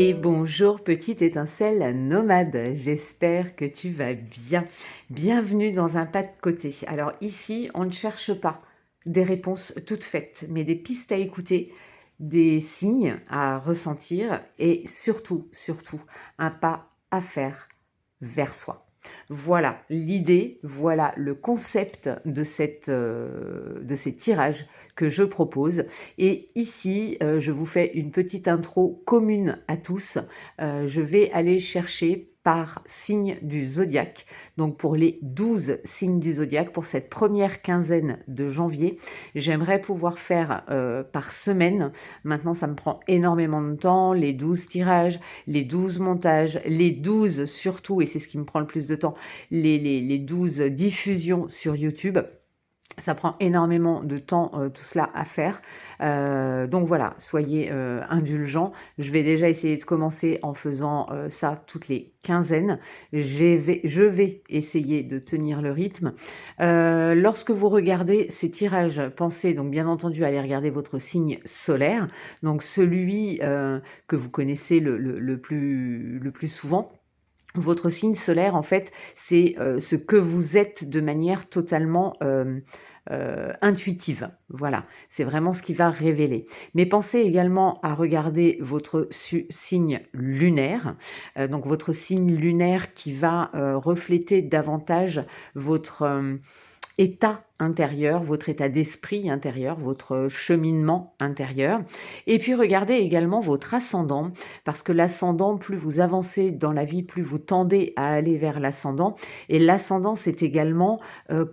Et bonjour petite étincelle nomade, j'espère que tu vas bien. Bienvenue dans un pas de côté. Alors ici, on ne cherche pas des réponses toutes faites, mais des pistes à écouter, des signes à ressentir et surtout, un pas à faire vers soi. Voilà l'idée, voilà le concept de ces tirages que je propose. Et ici, je vous fais une petite intro commune à tous. Je vais aller chercher par signe du zodiaque. Donc pour les 12 signes du zodiaque, pour cette première quinzaine de janvier, j'aimerais pouvoir faire par semaine. Maintenant, ça me prend énormément de temps, les 12 tirages, les 12 montages, les 12 surtout, et c'est ce qui me prend le plus de temps, les 12 diffusions sur YouTube. Ça prend énormément de temps, tout cela à faire. Donc voilà, soyez indulgents. Je vais déjà essayer de commencer en faisant ça toutes les quinzaines. Je vais essayer de tenir le rythme. Lorsque vous regardez ces tirages, pensez donc bien entendu à aller regarder votre signe solaire, donc celui que vous connaissez le plus souvent. Votre signe solaire, en fait, c'est ce que vous êtes de manière totalement intuitive. Voilà, c'est vraiment ce qui va révéler. Mais pensez également à regarder votre signe lunaire, donc votre signe lunaire qui va refléter davantage votre état intérieur, votre état d'esprit intérieur, votre cheminement intérieur. Et puis regardez également votre ascendant, parce que l'ascendant, plus vous avancez dans la vie, plus vous tendez à aller vers l'ascendant. Et l'ascendant, c'est également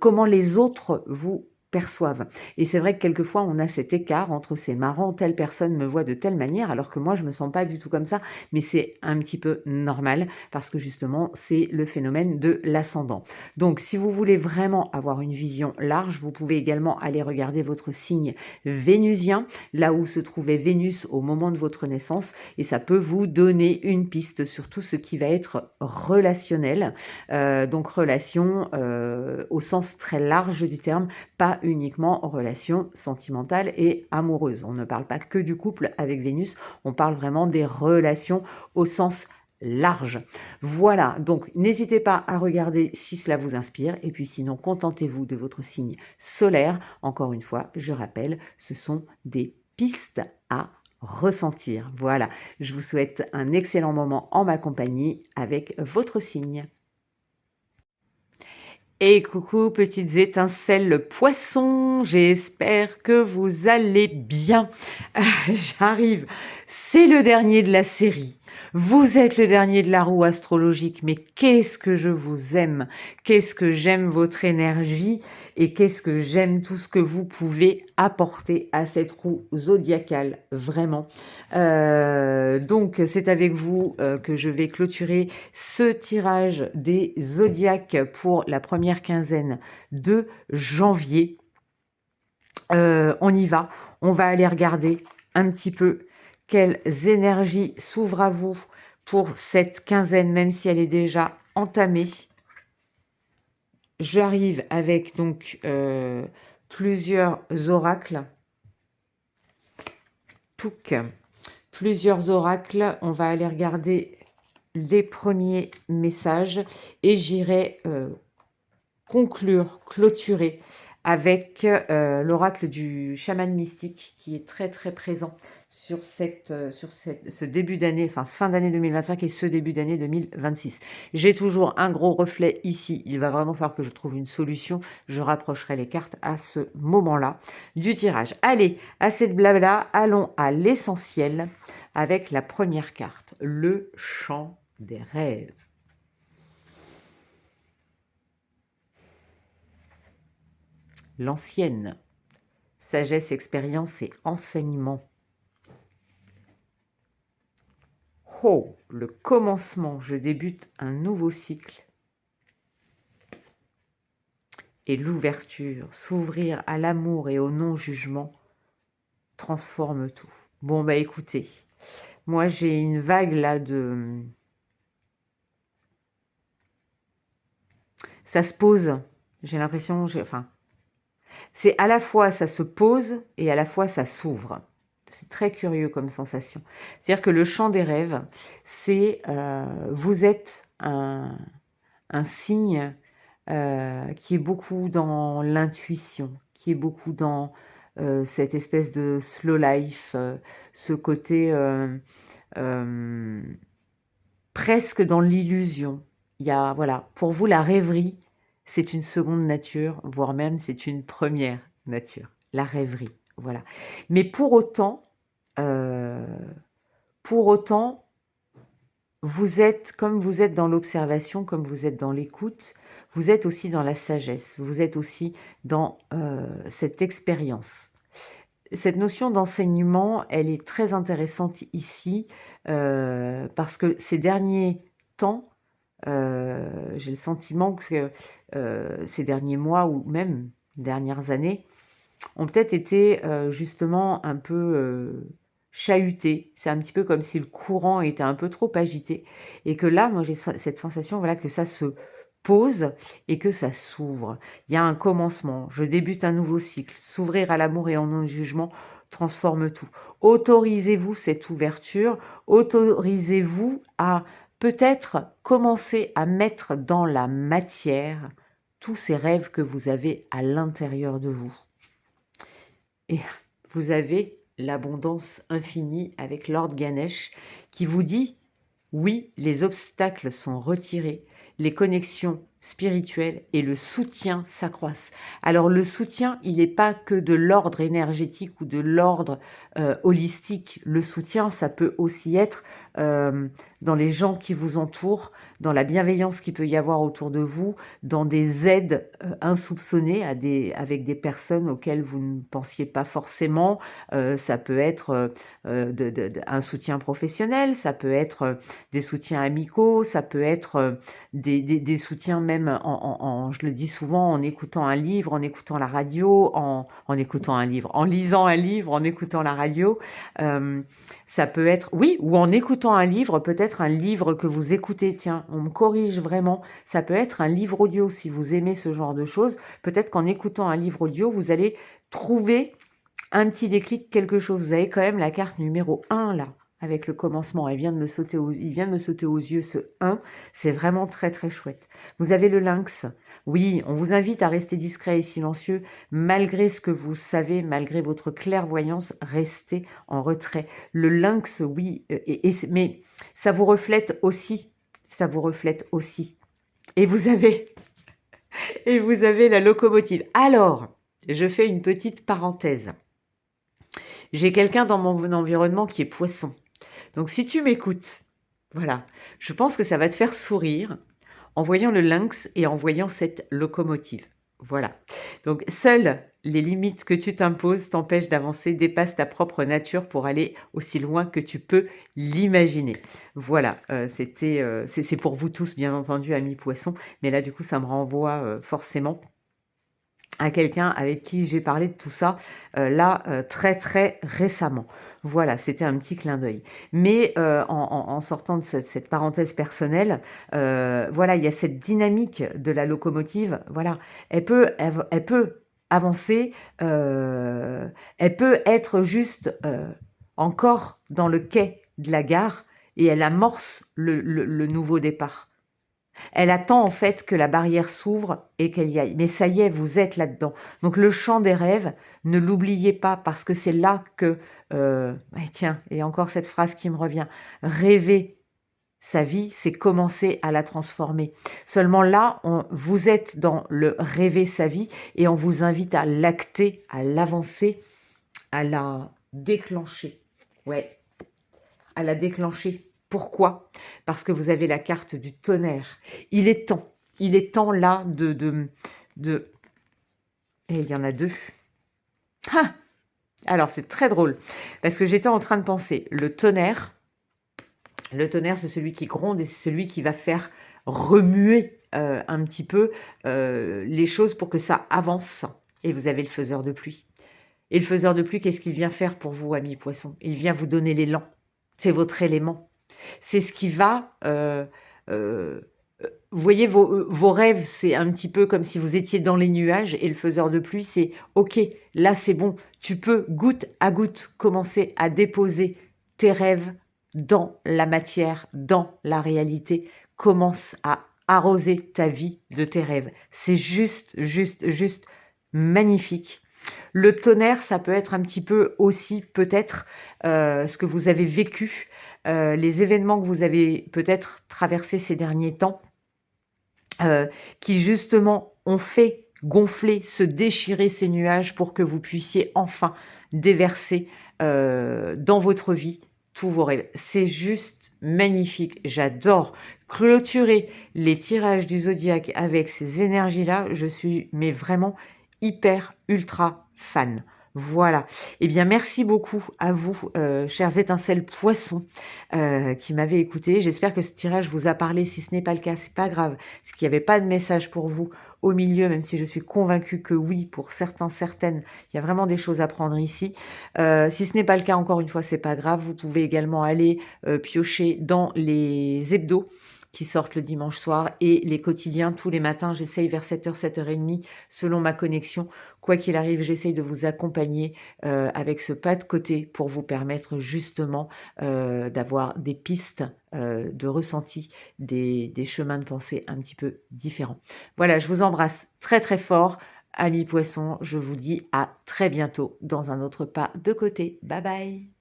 comment les autres vous perçoivent. Et c'est vrai que quelquefois, on a cet écart entre c'est marrant, telle personne me voit de telle manière, alors que moi, je me sens pas du tout comme ça, mais c'est un petit peu normal, parce que justement, c'est le phénomène de l'ascendant. Donc, si vous voulez vraiment avoir une vision large, vous pouvez également aller regarder votre signe vénusien, là où se trouvait Vénus au moment de votre naissance, et ça peut vous donner une piste sur tout ce qui va être relationnel. Donc, relation au sens très large du terme, pas uniquement relation sentimentale et amoureuse. On ne parle pas que du couple avec Vénus, on parle vraiment des relations au sens large. Voilà, donc n'hésitez pas à regarder si cela vous inspire, et puis sinon, contentez-vous de votre signe solaire. Encore une fois, je rappelle, ce sont des pistes à ressentir. Voilà, je vous souhaite un excellent moment en ma compagnie avec votre signe. Et coucou petites étincelles poissons, j'espère que vous allez bien. J'arrive, c'est le dernier de la série. Vous êtes le dernier de la roue astrologique, mais qu'est-ce que je vous aime, qu'est-ce que j'aime votre énergie et qu'est-ce que j'aime tout ce que vous pouvez apporter à cette roue zodiacale, vraiment. Donc c'est avec vous que je vais clôturer ce tirage des zodiaques pour la première quinzaine de janvier. On y va, on va aller regarder un petit peu quelles énergies s'ouvrent à vous pour cette quinzaine, même si elle est déjà entamée. J'arrive avec donc plusieurs oracles. Plusieurs oracles. On va aller regarder les premiers messages et j'irai clôturer avec l'oracle du chaman mystique qui est très très présent sur ce début d'année, enfin fin d'année 2025 et ce début d'année 2026. J'ai toujours un gros reflet ici, il va vraiment falloir que je trouve une solution, je rapprocherai les cartes à ce moment-là du tirage. Allez, assez de blabla, allons à l'essentiel avec la première carte, le chant des rêves. L'ancienne. Sagesse, expérience et enseignement. Oh, le commencement, je débute un nouveau cycle. Et l'ouverture, s'ouvrir à l'amour et au non-jugement, transforme tout. Bon, bah écoutez, moi j'ai une vague là de... Ça se pose, j'ai l'impression, enfin... C'est à la fois ça se pose et à la fois ça s'ouvre. C'est très curieux comme sensation. C'est-à-dire que le champ des rêves, c'est vous êtes un signe qui est beaucoup dans l'intuition, qui est beaucoup dans cette espèce de slow life, ce côté euh, presque dans l'illusion. Il y a, voilà, pour vous, la rêverie, c'est une seconde nature, voire même c'est une première nature, la rêverie. Voilà. Mais euh, pour autant, vous êtes, comme vous êtes dans l'observation, comme vous êtes dans l'écoute, vous êtes aussi dans la sagesse, vous êtes aussi dans cette expérience. Cette notion d'enseignement, elle est très intéressante ici parce que ces derniers temps, j'ai le sentiment que ces derniers mois ou même dernières années ont peut-être été justement un peu chahutés. C'est un petit peu comme si le courant était un peu trop agité et que là, moi, j'ai cette sensation, voilà, que ça se pose et que ça s'ouvre. Il y a un commencement. Je débute un nouveau cycle. S'ouvrir à l'amour et en non-jugement transforme tout. Autorisez-vous cette ouverture. Autorisez-vous à peut-être commencer à mettre dans la matière tous ces rêves que vous avez à l'intérieur de vous. Et vous avez l'abondance infinie avec Lord Ganesh qui vous dit, oui, les obstacles sont retirés, les connexions spirituelles et le soutien s'accroissent. Alors le soutien, il n'est pas que de l'ordre énergétique ou de l'ordre holistique. Le soutien, ça peut aussi être dans les gens qui vous entourent, dans la bienveillance qu'il peut y avoir autour de vous, dans des aides insoupçonnées avec des personnes auxquelles vous ne pensiez pas forcément. Ça peut être un soutien professionnel, ça peut être des soutiens amicaux, ça peut être des soutiens même, je le dis souvent, en écoutant un livre, en écoutant la radio, en écoutant un livre, en lisant un livre, en écoutant la radio. Ça peut être, oui, ou en écoutant un livre, peut-être un livre que vous écoutez, tiens, on me corrige vraiment, ça peut être un livre audio si vous aimez ce genre de choses. Peut-être qu'en écoutant un livre audio, vous allez trouver un petit déclic, quelque chose. Vous avez quand même la carte numéro 1 là, avec le commencement. Il vient de me sauter aux yeux, ce 1. C'est vraiment très très chouette. Vous avez le lynx. Oui, on vous invite à rester discret et silencieux. Malgré ce que vous savez, malgré votre clairvoyance, restez en retrait. Le lynx, oui, mais ça vous reflète aussi. Ça vous reflète aussi. Et vous avez la locomotive. Alors, je fais une petite parenthèse. J'ai quelqu'un dans mon environnement qui est poisson. Donc si tu m'écoutes, voilà, je pense que ça va te faire sourire en voyant le lynx et en voyant cette locomotive. Voilà. Donc seules les limites que tu t'imposes t'empêchent d'avancer, dépasse ta propre nature pour aller aussi loin que tu peux l'imaginer. Voilà, c'est pour vous tous bien entendu, amis poissons, mais là du coup ça me renvoie forcément à quelqu'un avec qui j'ai parlé de tout ça très très récemment. Voilà, c'était un petit clin d'œil. Mais en sortant de cette parenthèse personnelle, voilà, il y a cette dynamique de la locomotive. Voilà, elle peut avancer, elle peut être juste encore dans le quai de la gare et elle amorce le nouveau départ. Elle attend en fait que la barrière s'ouvre et qu'elle y aille. Mais ça y est, vous êtes là-dedans. Donc le champ des rêves, ne l'oubliez pas parce que c'est là que... tiens, et encore cette phrase qui me revient. Rêver sa vie, c'est commencer à la transformer. Seulement là, vous êtes dans le rêver sa vie et on vous invite à l'acter, à l'avancer, à la déclencher. Ouais, à la déclencher. Pourquoi? Parce que vous avez la carte du tonnerre. Il est temps là de... Et il y en a deux. Ah, alors c'est très drôle, parce que j'étais en train de penser, le tonnerre, c'est celui qui gronde et c'est celui qui va faire remuer un petit peu les choses pour que ça avance. Et vous avez le faiseur de pluie. Et le faiseur de pluie, qu'est-ce qu'il vient faire pour vous, amis poissons? Il vient vous donner l'élan. C'est votre élément. C'est ce qui va Vous voyez vos rêves, c'est un petit peu comme si vous étiez dans les nuages et le faiseur de pluie, c'est: «OK, là, c'est bon, tu peux goutte à goutte commencer à déposer tes rêves dans la matière, dans la réalité. Commence à arroser ta vie de tes rêves». C'est juste magnifique. Le tonnerre, ça peut être un petit peu aussi peut-être, ce que vous avez vécu, les événements que vous avez peut-être traversés ces derniers temps, qui justement ont fait gonfler, se déchirer ces nuages pour que vous puissiez enfin déverser, dans votre vie tous vos rêves. C'est juste magnifique, j'adore clôturer les tirages du zodiaque avec ces énergies-là, je suis mais vraiment hyper ultra fan. Voilà. Eh bien merci beaucoup à vous, chères étincelles poissons, qui m'avez écouté. J'espère que ce tirage vous a parlé. Si ce n'est pas le cas, c'est pas grave. Parce qu'il y avait pas de message pour vous au milieu, même si je suis convaincue que oui, pour certains, certaines, il y a vraiment des choses à prendre ici. Si ce n'est pas le cas, encore une fois, c'est pas grave. Vous pouvez également aller, piocher dans les hebdos qui sortent le dimanche soir et les quotidiens tous les matins. J'essaye vers 7h, 7h30 selon ma connexion. Quoi qu'il arrive, j'essaye de vous accompagner, avec ce pas de côté pour vous permettre justement, d'avoir des pistes, de ressenti, des chemins de pensée un petit peu différents. Voilà, je vous embrasse très, très fort, amis poissons. Je vous dis à très bientôt dans un autre pas de côté. Bye bye.